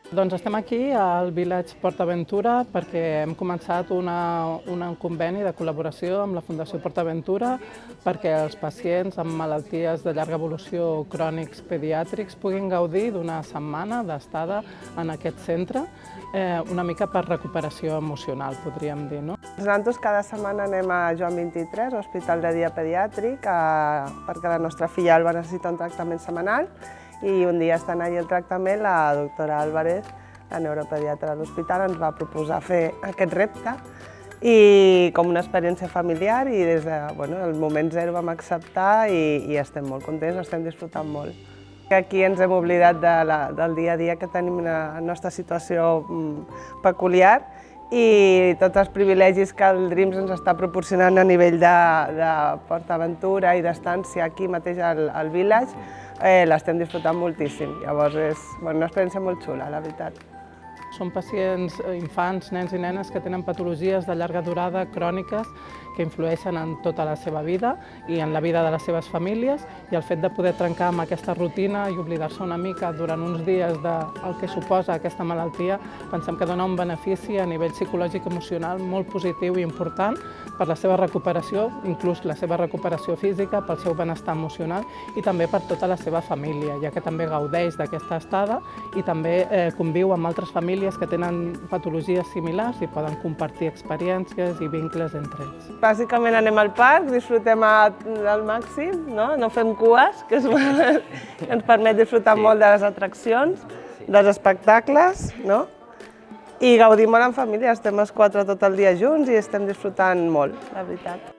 Doncs estem aquí al Village PortAventura perquè hem començat un conveni de col·laboració amb la Fundació PortAventura perquè els pacients amb malalties de llarga evolució crònics pediàtrics puguin gaudir d'una setmana d'estada en aquest centre, una mica per recuperació emocional, podríem dir, no? Nosaltres cada setmana anem a Joan 23, Hospital de Dia Pediàtric, perquè la nostra filla Alba necessita un tractament setmanal i un dia estant allà el tractament, la doctora Álvarez, la neuropediatra de l'hospital, ens va proposar fer aquest repte i com una experiència familiar i des del moment zero vam acceptar i estem molt contents, estem disfrutant molt. Aquí ens hem oblidat del dia a dia que tenim la nostra situació peculiar i tots els privilegis que el Dreams ens està proporcionant a nivell de PortAventura i d'estància aquí mateix al Village, l'estem disfrutant moltíssim. Llavors és una experiència molt xula, la veritat. Són pacients, infants, nens i nenes que tenen patologies de llarga durada cròniques que influeixen en tota la seva vida i en la vida de les seves famílies, i el fet de poder trencar amb aquesta rutina i oblidar-se una mica durant uns dies del que suposa aquesta malaltia, pensem que dona un benefici a nivell psicològic i emocional molt positiu i important per la seva recuperació, inclús la seva recuperació física, pel seu benestar emocional i també per tota la seva família, ja que també gaudeix d'aquesta estada i també conviu amb altres famílies que tenen patologies similars i poden compartir experiències i vincles entre ells. Bàsicament anem al parc, disfrutem al màxim, no fem cues, que ens permet disfrutar molt de les atraccions, dels espectacles, i gaudim molt en família, estem els quatre tot el dia junts i estem disfrutant molt, la veritat.